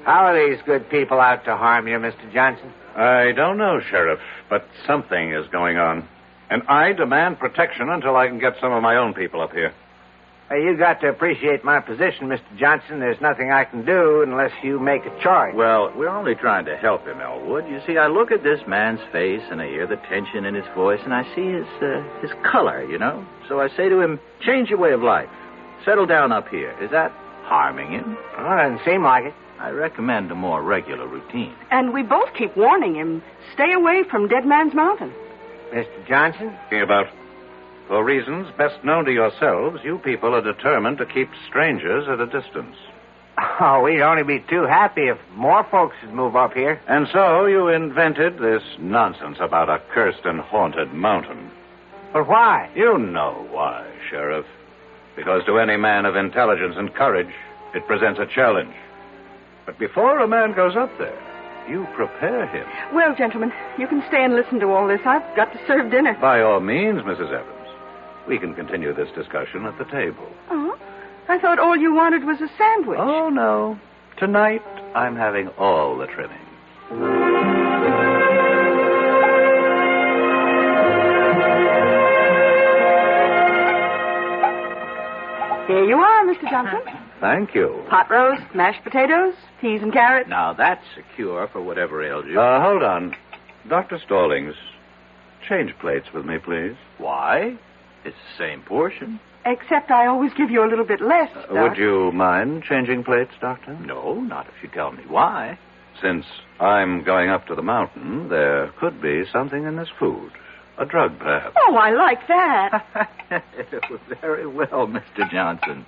How are these good people out to harm you, Mr. Johnson? I don't know, Sheriff, but something is going on. And I demand protection until I can get some of my own people up here. You got to appreciate my position, Mr. Johnson. There's nothing I can do unless you make a charge. Well, we're only trying to help him, Elwood. You see, I look at this man's face, and I hear the tension in his voice, and I see his color, you know. So I say to him, change your way of life. Settle down up here. Is that harming him? Well, it doesn't seem like it. I recommend a more regular routine. And we both keep warning him, stay away from Deadman's Mountain. Mr. Johnson? About... For reasons best known to yourselves, you people are determined to keep strangers at a distance. Oh, we'd only be too happy if more folks would move up here. And so you invented this nonsense about a cursed and haunted mountain. But why? You know why, Sheriff. Because to any man of intelligence and courage, it presents a challenge. But before a man goes up there, you prepare him. Well, gentlemen, you can stay and listen to all this. I've got to serve dinner. By all means, Mrs. Evans. We can continue this discussion at the table. Oh? I thought all you wanted was a sandwich. Oh, no. Tonight, I'm having all the trimming. Here you are, Mr. Johnson. Thank you. Pot roast, mashed potatoes, peas and carrots. Now, that's a cure for whatever ails you. Hold on. Dr. Stallings, change plates with me, please. Why? It's the same portion. Except I always give you a little bit less, Doc. Would you mind changing plates, Doctor? No, not if you tell me why. Since I'm going up to the mountain, there could be something in this food. A drug, perhaps. Oh, I like that. Very well, Mr. Johnson.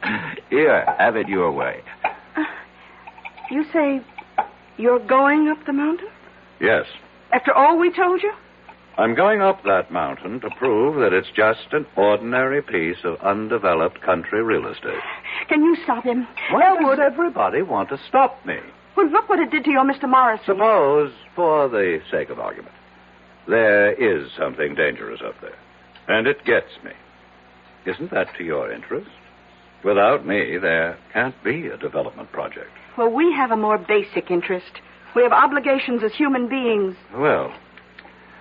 Here, have it your way. You say you're going up the mountain? Yes. After all we told you? I'm going up that mountain to prove that it's just an ordinary piece of undeveloped country real estate. Can you stop him? Why does everybody want to stop me? Well, look what it did to your Mr. Morris. Suppose, for the sake of argument, there is something dangerous up there, and it gets me. Isn't that to your interest? Without me, there can't be a development project. Well, we have a more basic interest. We have obligations as human beings. Well,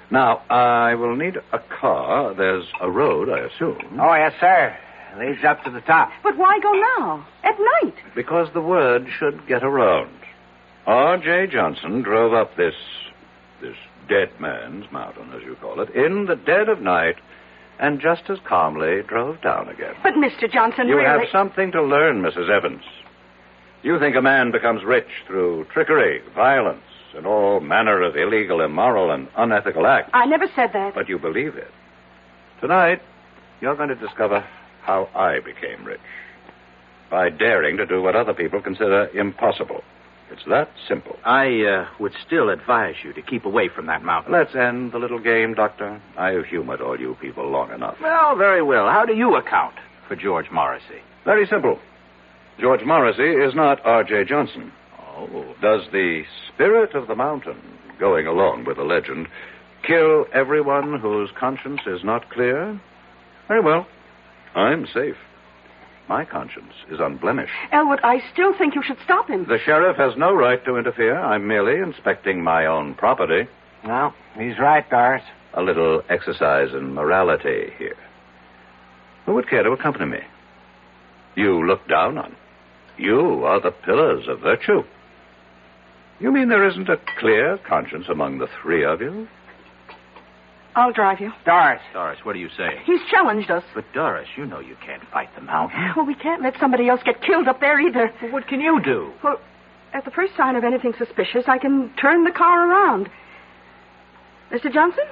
now, I will need a car. There's a road, I assume. Oh, yes, sir. Leads up to the top. But why go now? At night? Because the word should get around. R.J. Johnson drove up this Deadman's Mountain, as you call it, in the dead of night, and just as calmly drove down again. But, Mr. Johnson, You really... have something to learn, Mrs. Evans. You think a man becomes rich through trickery, violence, and all manner of illegal, immoral, and unethical acts. I never said that. But you believe it. Tonight, you're going to discover how I became rich. By daring to do what other people consider impossible. It's that simple. I would still advise you to keep away from that mountain. Let's end the little game, Doctor. I've humored all you people long enough. Well, very well. How do you account for George Morrissey? Very simple. George Morrissey is not R.J. Johnson. Oh. Does the spirit of the mountain, going along with the legend, kill everyone whose conscience is not clear? Very well. I'm safe. My conscience is unblemished. Elwood, I still think you should stop him. The sheriff has no right to interfere. I'm merely inspecting my own property. Well, he's right, Doris. A little exercise in morality here. Who would care to accompany me? You look down on. You are the pillars of virtue. You mean there isn't a clear conscience among the three of you? I'll drive you. Doris. Doris, what are you saying? He's challenged us. But, Doris, you know you can't fight the mountain. Well, we can't let somebody else get killed up there either. Well, what can you do? Well, at the first sign of anything suspicious, I can turn the car around. Mr. Johnson,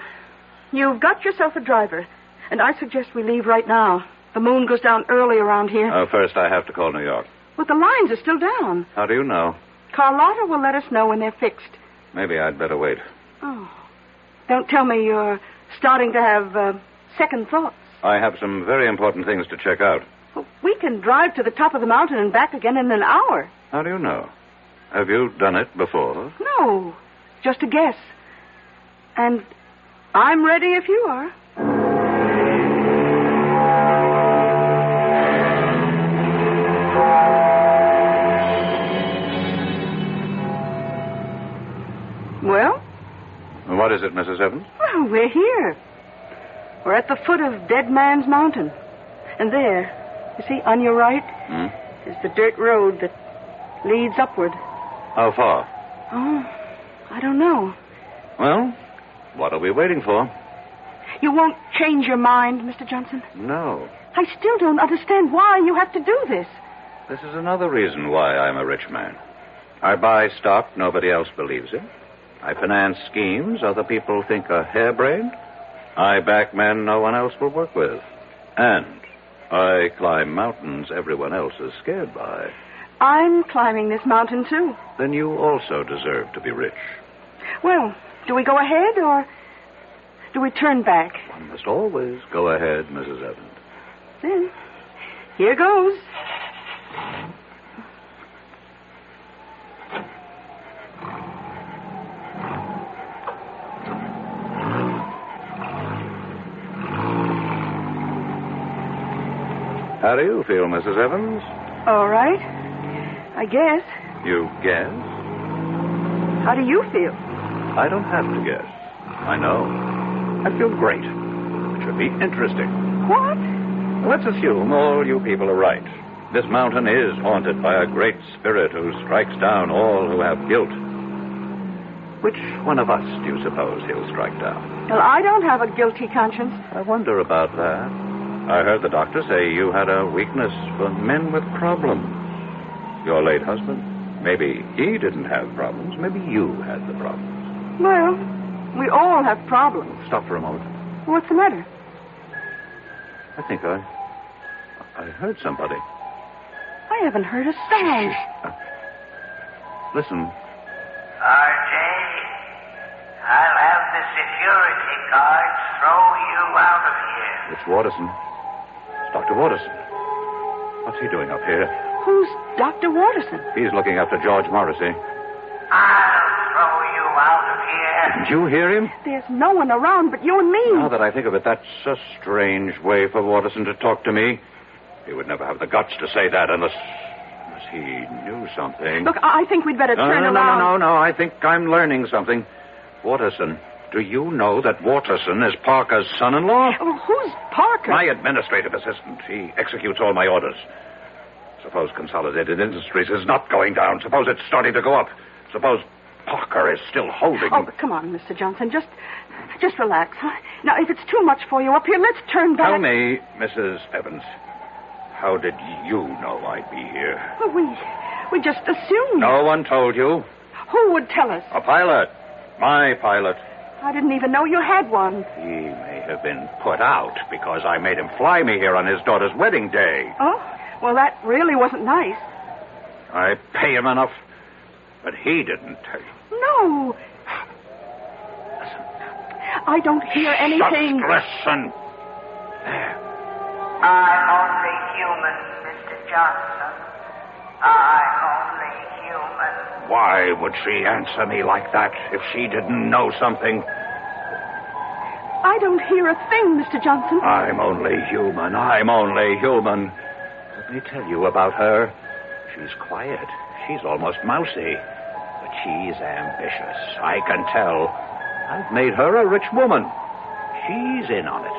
you've got yourself a driver, and I suggest we leave right now. The moon goes down early around here. First I have to call New York. But the lines are still down. How do you know? Carlotta will let us know when they're fixed. Maybe I'd better wait. Oh. Don't tell me you're starting to have second thoughts. I have some very important things to check out. Well, we can drive to the top of the mountain and back again in an hour. How do you know? Have you done it before? No, just a guess. And I'm ready if you are. Well? What is it, Mrs. Evans? Well, we're here. We're at the foot of Deadman's Mountain. And there, you see, on your right, is the dirt road that leads upward. How far? Oh, I don't know. Well, what are we waiting for? You won't change your mind, Mr. Johnson? No. I still don't understand why you have to do this. This is another reason why I'm a rich man. I buy stock nobody else believes in. I finance schemes other people think are harebrained. I back men no one else will work with. And I climb mountains everyone else is scared by. I'm climbing this mountain, too. Then you also deserve to be rich. Well, do we go ahead or do we turn back? One must always go ahead, Mrs. Evans. Then, here goes. How do you feel, Mrs. Evans? All right. I guess. You guess? How do you feel? I don't have to guess. I know. I feel great. It should be interesting. What? Let's assume all you people are right. This mountain is haunted by a great spirit who strikes down all who have guilt. Which one of us do you suppose he'll strike down? Well, I don't have a guilty conscience. I wonder about that. I heard the doctor say you had a weakness for men with problems. Your late husband, maybe he didn't have problems. Maybe you had the problems. Well, we all have problems. Stop for a moment. What's the matter? I think I heard somebody. I haven't heard a sound. Listen. R.J., I'll have the security guards throw you out of here. It's Watterson. It's Dr. Watterson. What's he doing up here? Who's Dr. Watterson? He's looking after George Morrissey. I'll throw you out of here. Didn't you hear him? There's no one around but you and me. Now that I think of it, that's a strange way for Watterson to talk to me. He would never have the guts to say that unless he knew something. Look, I think we'd better turn around. No. I think I'm learning something. Watterson, do you know that Watterson is Parker's son-in-law? Well, who's Parker? My administrative assistant. He executes all my orders. Suppose Consolidated Industries is not going down. Suppose it's starting to go up. Suppose Parker is still holding. Oh, come on, Mr. Johnson. Just relax. Huh? Now, if it's too much for you up here, let's turn back. Tell me, Mrs. Evans, how did you know I'd be here? Well, we just assumed. No one told you. Who would tell us? A pilot. My pilot. I didn't even know you had one. He may have been put out because I made him fly me here on his daughter's wedding day. Oh? Well, that really wasn't nice. I pay him enough, but he didn't tell you. No. I don't hear anything. Just listen. There. I'm only human, Mr. Johnson. I'm only human. Why would she answer me like that if she didn't know something? I don't hear a thing, Mr. Johnson. I'm only human. I'm only human. Let me tell you about her. She's quiet. She's almost mousy. But she's ambitious. I can tell. I've made her a rich woman. She's in on it.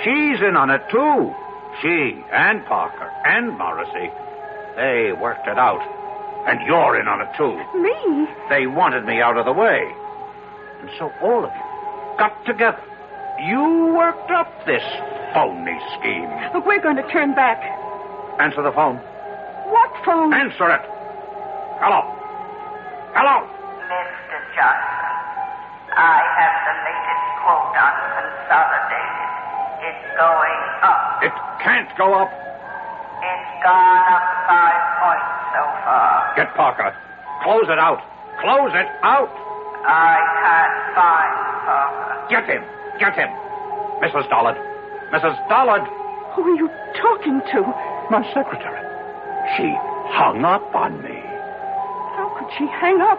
She's in on it, too. She and Parker and Morrissey. They worked it out. And you're in on it, too. Me? They wanted me out of the way. And so all of you got together. You worked up this phony scheme. Look, we're going to turn back. Answer the phone. What phone? Answer it. Hello. Hello. Mr. Johnson, I have the latest quote on Consolidated. It's going up. It can't go up. It's gone up 5 points so far. Get Parker. Close it out. Close it out. I can't find Parker. Get him. Get him. Mrs. Dollard. Mrs. Dollard. Who are you talking to? My secretary. She hung up on me. How could she hang up?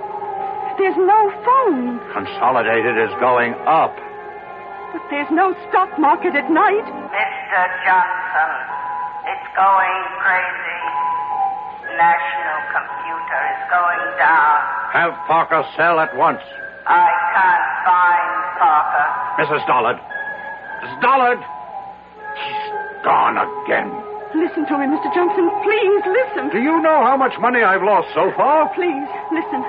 There's no phone. Consolidated is going up. But there's no stock market at night. Mr. Johnson, it's going crazy. National computer is going down. Have Parker sell at once. I can't find Parker. Mrs. Dollard. Mrs. Dollard. He's gone again. Listen to me, Mr. Johnson. Please, listen. Do you know how much money I've lost so far? Please, listen.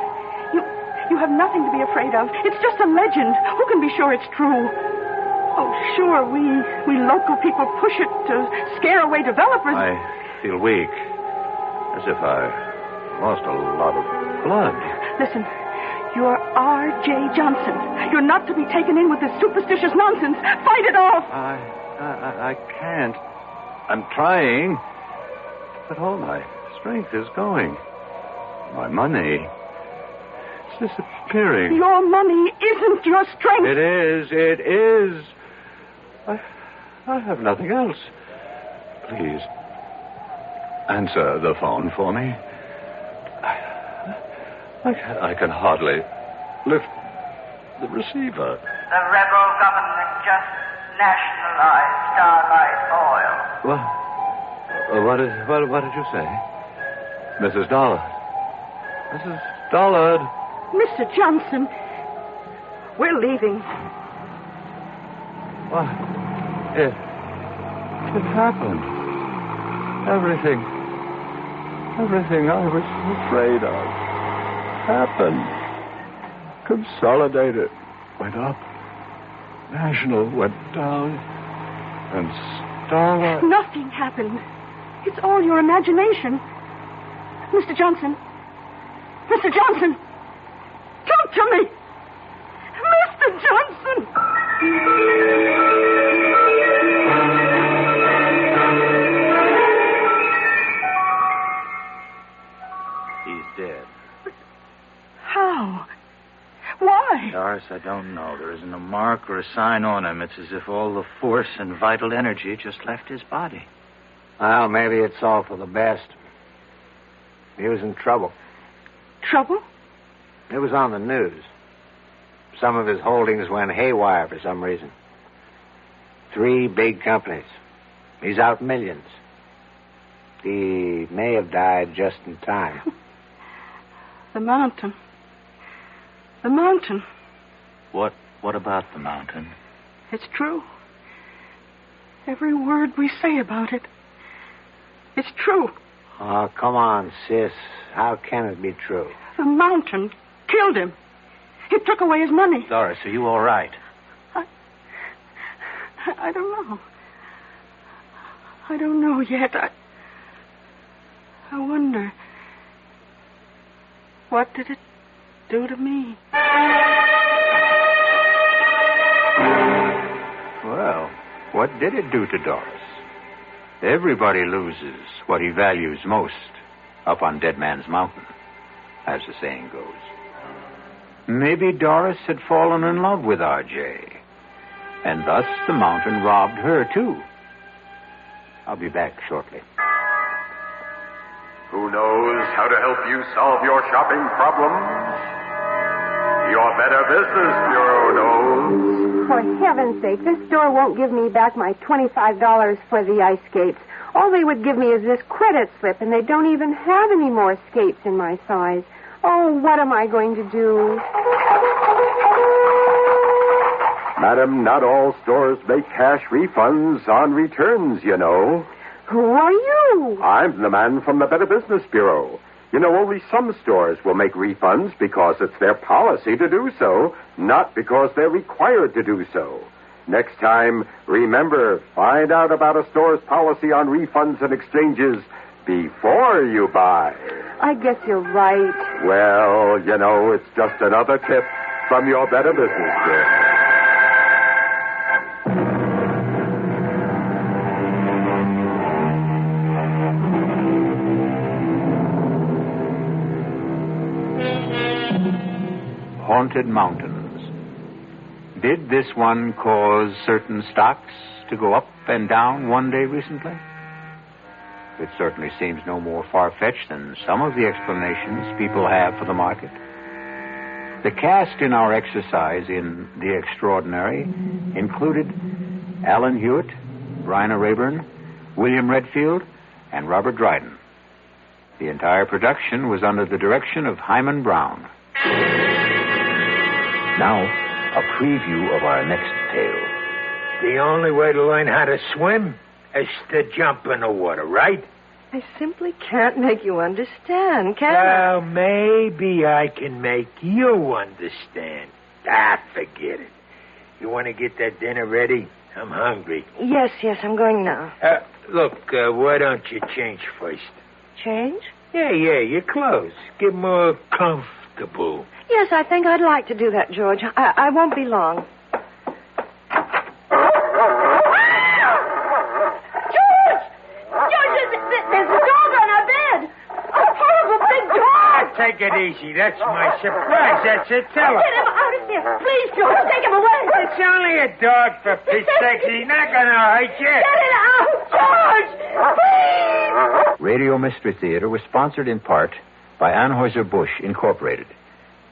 You have nothing to be afraid of. It's just a legend. Who can be sure it's true? Oh, sure, we local people push it to scare away developers. I feel weak. As if I lost a lot of blood. Listen, you're R.J. Johnson. You're not to be taken in with this superstitious nonsense. Fight it off. I can't. I'm trying. But all my strength is going. My money is disappearing. Your money isn't your strength. It is. It is. I have nothing else. Please, answer the phone for me. I can hardly lift the receiver. The rebel government just nationalized Starlight Oil. What did you say? Mrs. Dollard. Mrs. Dollard. Mr. Johnson, we're leaving. What? It happened. Everything I was afraid of happened. Consolidated went up. National went down. And Starlight... Nothing happened. It's all your imagination. Mr. Johnson. Mr. Johnson. Talk to me. Mr. Johnson. He's dead. How? Why? Doris, I don't know. There isn't a mark or a sign on him. It's as if all the force and vital energy just left his body. Well, maybe it's all for the best. He was in trouble. Trouble? It was on the news. Some of his holdings went haywire for some reason. 3 big companies. He's out millions. He may have died just in time. The mountain. The mountain. What about the mountain? It's true. Every word we say about it. It's true. Oh, come on, sis. How can it be true? The mountain killed him. It took away his money. Doris, are you all right? I don't know. I don't know yet. I wonder. What did it do to me? Well, what did it do to Doris? Everybody loses what he values most up on Deadman's Mountain, as the saying goes. Maybe Doris had fallen in love with R.J., and thus the mountain robbed her, too. I'll be back shortly. Who knows how to help you solve your shopping problems? Your Better Business Bureau knows. For heaven's sake, this store won't give me back my $25 for the ice skates. All they would give me is this credit slip, and they don't even have any more skates in my size. Oh, what am I going to do? Madam, not all stores make cash refunds on returns, you know. Who are you? I'm the man from the Better Business Bureau. You know, only some stores will make refunds because it's their policy to do so, not because they're required to do so. Next time, remember, find out about a store's policy on refunds and exchanges before you buy. I guess you're right. Well, you know, it's just another tip from your Better Business Bureau. Haunted mountains. Did this one cause certain stocks to go up and down one day recently? It certainly seems no more far-fetched than some of the explanations people have for the market. The cast in our exercise in The Extraordinary included Alan Hewitt, Bryna Rayburn, William Redfield, and Robert Dryden. The entire production was under the direction of Hyman Brown. Now, a preview of our next tale. The only way to learn how to swim is to jump in the water, right? I simply can't make you understand, can I? Well, maybe I can make you understand. Forget it. You want to get that dinner ready? I'm hungry. Yes, I'm going now. Look, why don't you change first? Change? Yeah, your clothes. Get more comfortable. Yes, I think I'd like to do that, George. I won't be long. There's a dog on our bed. A horrible big dog. Take it easy. That's my surprise. That's it. Tell her. Get him out of here. Please, George, take him away. It's only a dog, for Pete's sake. He's not going to hurt you. Get it out, George. Please. Radio Mystery Theater was sponsored in part by Anheuser-Busch Incorporated,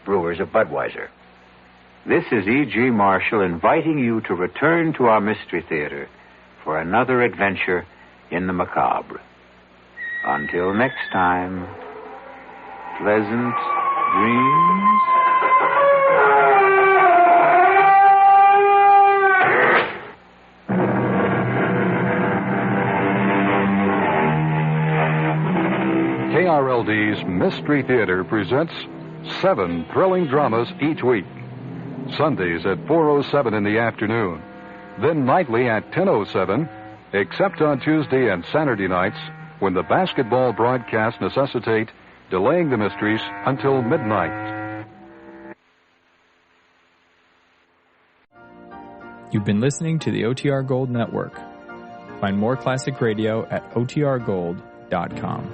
brewers of Budweiser. This is E.G. Marshall inviting you to return to our Mystery Theater for another adventure in the macabre. Until next time, pleasant dreams. KRLD's Mystery Theater presents 7 thrilling dramas each week. Sundays at 4:07 in the afternoon. Then nightly at 10:07, except on Tuesday and Saturday nights when the basketball broadcasts necessitate delaying the mysteries until midnight. You've been listening to the OTR Gold Network. Find more classic radio at otrgold.com.